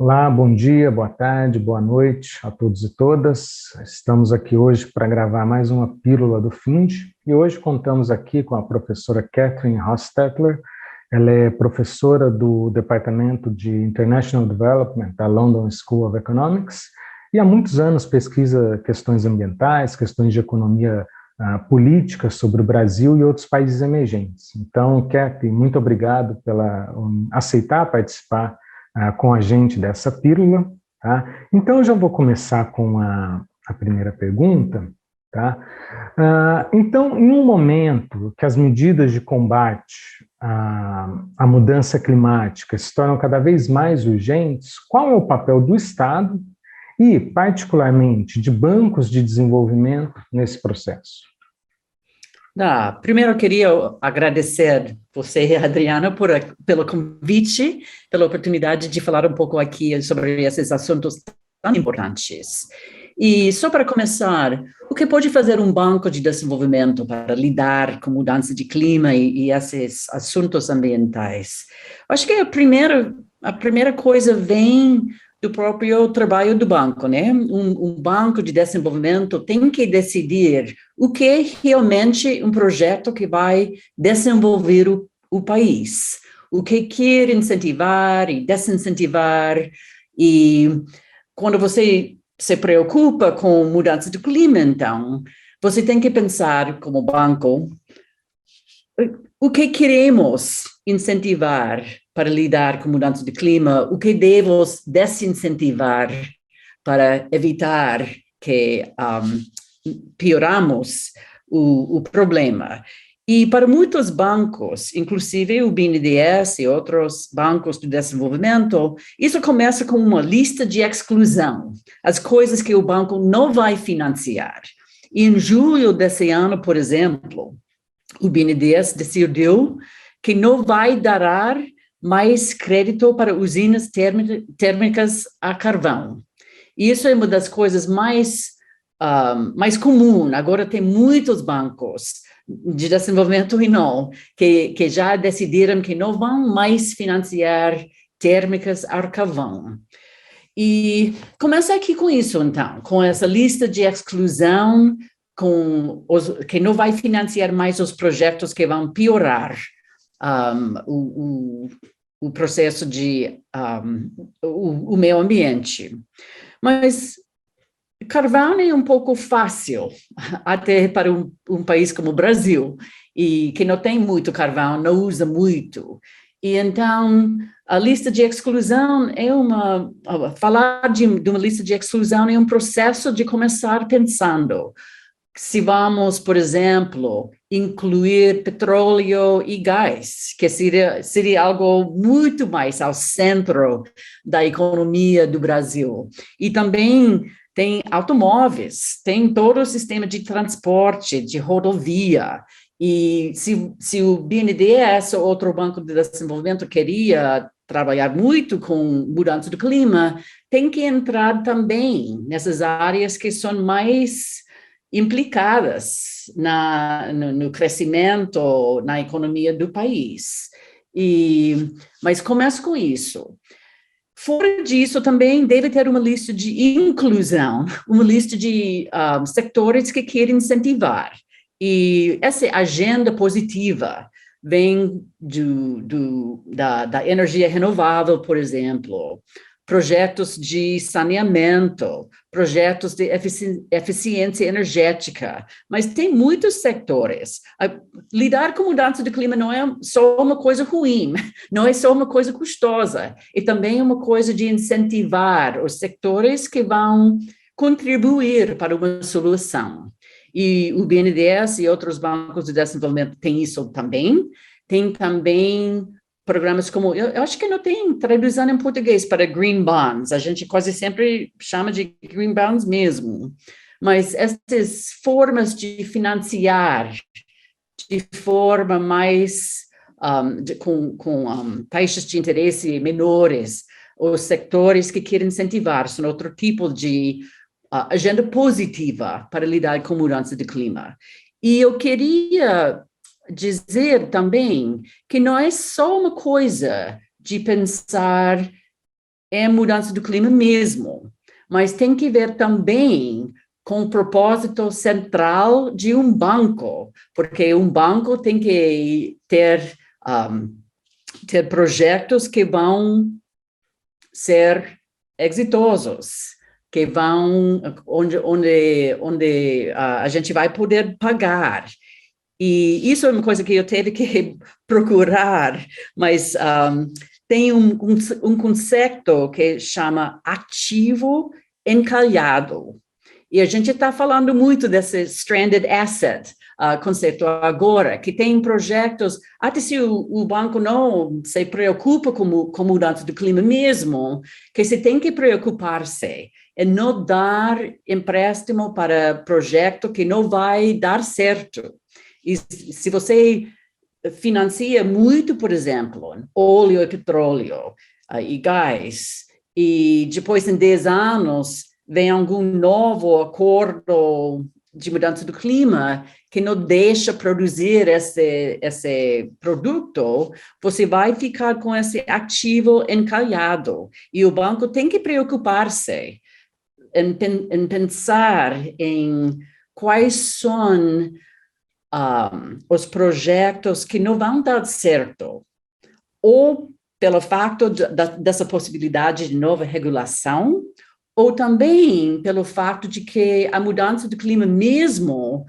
Olá, bom dia, boa tarde, boa noite a todos e todas. Estamos aqui hoje para gravar mais uma Pílula do Find e hoje contamos aqui com a professora Catherine Hostetler. Ela é professora do Departamento de International Development da London School of Economics e há muitos anos pesquisa questões ambientais, questões de economia política sobre o Brasil e outros países emergentes. Então, Catherine, muito obrigado pela aceitar participar com a gente dessa pílula. Tá? Então, eu já vou começar com a primeira pergunta. Tá? Então, em um momento que as medidas de combate à mudança climática se tornam cada vez mais urgentes, qual é o papel do Estado e, particularmente, de bancos de desenvolvimento nesse processo? Primeiro, eu queria agradecer você, Adriana, pelo convite, pela oportunidade de falar um pouco aqui sobre esses assuntos tão importantes. E só para começar, o que pode fazer um banco de desenvolvimento para lidar com mudança de clima e esses assuntos ambientais? Acho que a primeira coisa vem do próprio trabalho do banco, né? Um banco de desenvolvimento tem que decidir o que é realmente um projeto que vai desenvolver o país, o que quer incentivar e desincentivar. E quando você se preocupa com mudança do clima, então, você tem que pensar como banco o que queremos incentivar para lidar com mudança de clima, o que devemos desincentivar para evitar que pioramos o problema. E para muitos bancos, inclusive o BNDES e outros bancos de desenvolvimento, isso começa com uma lista de exclusão, as coisas que o banco não vai financiar. E em julho desse ano, por exemplo, o BNDES decidiu que não vai dar mais crédito para usinas térmicas a carvão. E isso é uma das coisas mais comum. Agora tem muitos bancos de desenvolvimento e não, que já decidiram que não vão mais financiar térmicas a carvão. E começa aqui com isso, então, com essa lista de exclusão, que não vai financiar mais os projetos que vão piorar o processo de o meio ambiente. Mas carvão é um pouco fácil, até para um país como o Brasil, e que não tem muito carvão, não usa muito. E então, a lista de exclusão falar de uma lista de exclusão é um processo de começar pensando. Se vamos, por exemplo, incluir petróleo e gás, que seria algo muito mais ao centro da economia do Brasil. E também tem automóveis, tem todo o sistema de transporte, de rodovia. E se o BNDES ou outro banco de desenvolvimento queria trabalhar muito com mudança do clima, tem que entrar também nessas áreas que são mais implicadas no crescimento, na economia do país. Mas começa com isso. Fora disso, também deve ter uma lista de inclusão, uma lista de sectores que querem incentivar. E essa agenda positiva vem da energia renovável, por exemplo, projetos de saneamento, projetos de eficiência energética, mas tem muitos setores. Lidar com mudança de clima não é só uma coisa ruim, não é só uma coisa custosa, é também uma coisa de incentivar os setores que vão contribuir para uma solução. E o BNDES e outros bancos de desenvolvimento têm isso também. Tem também programas como, eu acho que não tem tradução em português para green bonds, a gente quase sempre chama de green bonds mesmo, mas essas formas de financiar de forma mais, com taxas de interesse menores, os setores que querem incentivar, são outro tipo de agenda positiva para lidar com mudança de clima. E eu queria dizer também que não é só uma coisa de pensar é mudança do clima mesmo, mas tem que ver também com o propósito central de um banco, porque um banco tem que ter projetos que vão ser exitosos, que vão onde a gente vai poder pagar. E isso é uma coisa que eu tive que procurar, mas tem um conceito que chama ativo encalhado. E a gente está falando muito desse stranded asset conceito agora, que tem projetos, até se o banco não se preocupa com mudança do clima mesmo, que se tem que preocupar-se e não dar empréstimo para projeto que não vai dar certo. E se você financia muito, por exemplo, óleo e petróleo e gás, e depois em 10 anos vem algum novo acordo de mudança do clima que não deixa produzir esse produto, você vai ficar com esse ativo encalhado. E o banco tem que preocupar-se em pensar em quais são os projetos que não vão dar certo, ou pelo fato dessa possibilidade de nova regulação, ou também pelo fato de que a mudança do clima mesmo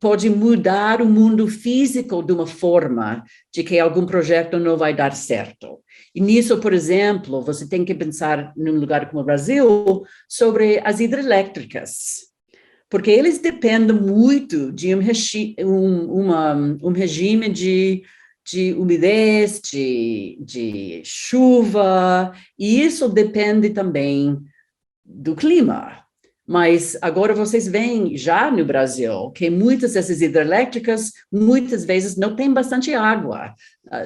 pode mudar o mundo físico de uma forma de que algum projeto não vai dar certo. E nisso, por exemplo, você tem que pensar num lugar como o Brasil sobre as hidrelétricas, porque eles dependem muito de um regime de umidez, de chuva, e isso depende também do clima. Mas agora vocês veem já no Brasil que muitas dessas hidrelétricas muitas vezes não tem bastante água,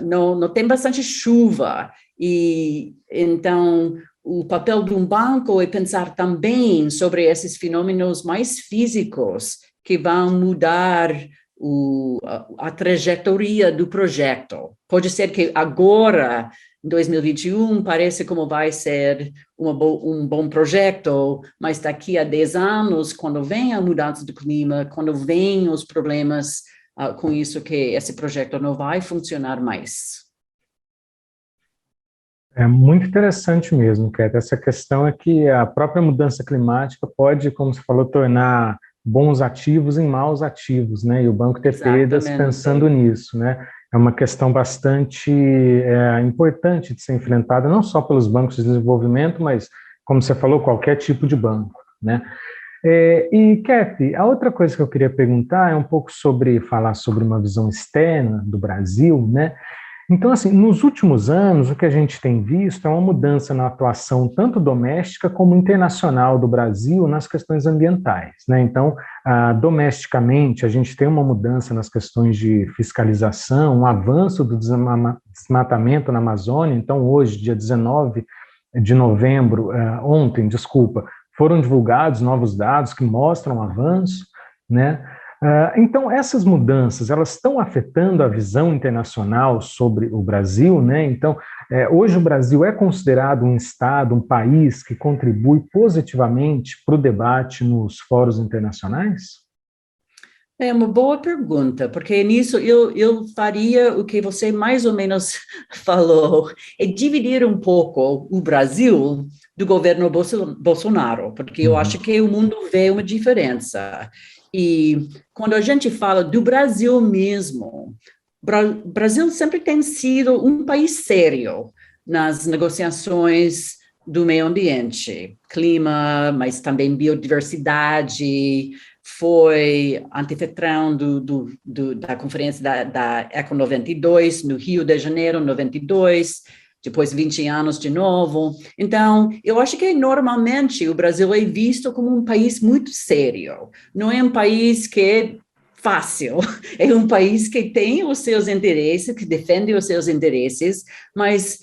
não tem bastante chuva, e então o papel de um banco é pensar também sobre esses fenômenos mais físicos que vão mudar a trajetória do projeto. Pode ser que agora, em 2021, parece como vai ser um bom projeto, mas daqui a 10 anos, quando vem a mudança do clima, quando vem os problemas com isso, que esse projeto não vai funcionar mais. É muito interessante mesmo, Cat. Essa questão é que a própria mudança climática pode, como você falou, tornar bons ativos em maus ativos, né? E o banco ter perdas pensando nisso, né? É uma questão bastante importante de ser enfrentada, não só pelos bancos de desenvolvimento, mas, como você falou, qualquer tipo de banco, né? E, Kathy, a outra coisa que eu queria perguntar é um pouco falar sobre uma visão externa do Brasil, né? Então, assim, nos últimos anos, o que a gente tem visto é uma mudança na atuação tanto doméstica como internacional do Brasil nas questões ambientais, né? Então, domesticamente, a gente tem uma mudança nas questões de fiscalização, um avanço do desmatamento na Amazônia. Então, hoje, dia 19 de novembro, foram divulgados novos dados que mostram um avanço, né? Então, essas mudanças, elas estão afetando a visão internacional sobre o Brasil, né? Então, hoje o Brasil é considerado um Estado, um país que contribui positivamente para o debate nos fóruns internacionais? É uma boa pergunta, porque nisso eu faria o que você mais ou menos falou, é dividir um pouco o Brasil do governo Bolsonaro, porque eu acho que o mundo vê uma diferença. E quando a gente fala do Brasil mesmo, o Brasil sempre tem sido um país sério nas negociações do meio ambiente, clima, mas também biodiversidade. Foi anfitrião da conferência da Eco 92, no Rio de Janeiro, 92, depois 20 anos de novo. Então, eu acho que normalmente o Brasil é visto como um país muito sério. Não é um país que é fácil, é um país que tem os seus interesses, que defende os seus interesses, mas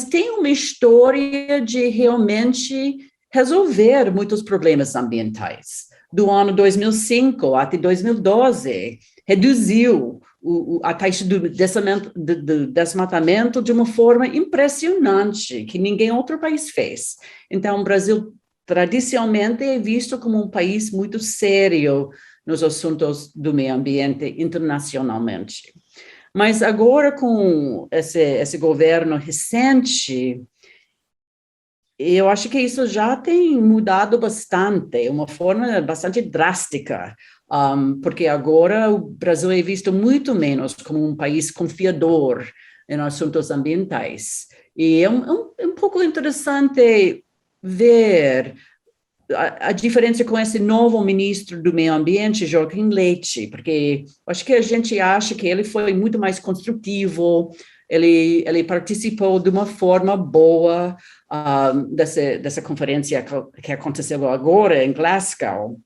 tem uma história de realmente resolver muitos problemas ambientais. Do ano 2005 até 2012, reduziu a taxa do desmatamento de uma forma impressionante, que ninguém outro país fez. Então, o Brasil, tradicionalmente, é visto como um país muito sério nos assuntos do meio ambiente internacionalmente. Mas agora, com esse governo recente, eu acho que isso já tem mudado bastante, uma forma bastante drástica, porque agora o Brasil é visto muito menos como um país confiador em assuntos ambientais. E é um pouco interessante ver a diferença com esse novo ministro do Meio Ambiente, Joaquim Leite, porque acho que a gente acha que ele foi muito mais construtivo, ele participou de uma forma boa dessa conferência que aconteceu agora em Glasgow.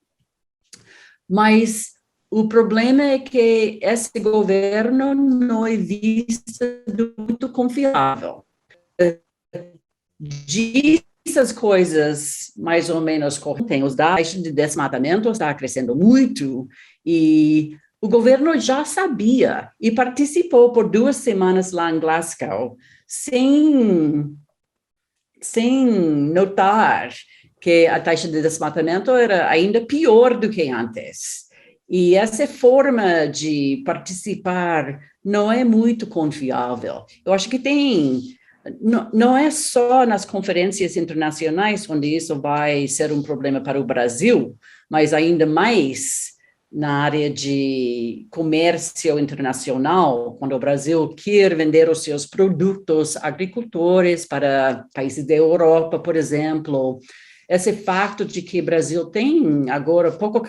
Mas o problema é que esse governo não é visto muito confiável. Diz as coisas mais ou menos corretas, os dados de desmatamento está crescendo muito e o governo já sabia e participou por 2 semanas lá em Glasgow sem notar que a taxa de desmatamento era ainda pior do que antes. E essa forma de participar não é muito confiável. Eu acho que não é só nas conferências internacionais onde isso vai ser um problema para o Brasil, mas ainda mais na área de comércio internacional, quando o Brasil quer vender os seus produtos agricultores para países da Europa, por exemplo. Esse fato de que o Brasil tem agora pouca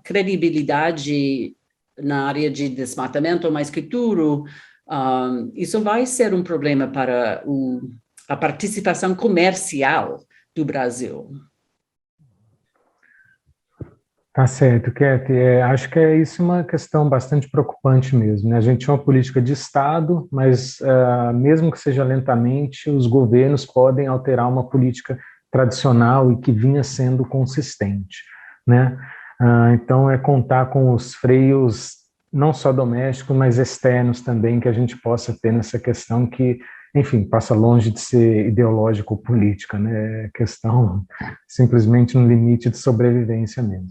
credibilidade na área de desmatamento, mas que tudo, isso vai ser um problema para a participação comercial do Brasil. Tá certo, Ketty. Acho que é isso uma questão bastante preocupante mesmo, né? A gente tinha uma política de Estado, mas mesmo que seja lentamente, os governos podem alterar uma política tradicional e que vinha sendo consistente, né? Então, é contar com os freios, não só domésticos, mas externos também, que a gente possa ter nessa questão que, enfim, passa longe de ser ideológico ou política, né? É questão simplesmente no limite de sobrevivência mesmo.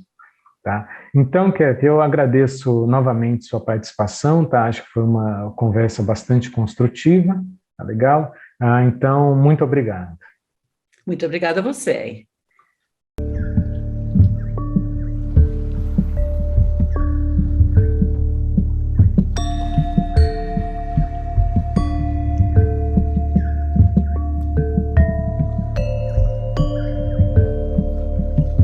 Tá? Então, Ketty, eu agradeço novamente sua participação, tá? Acho que foi uma conversa bastante construtiva, tá legal? Então, muito obrigado. Muito obrigada a você.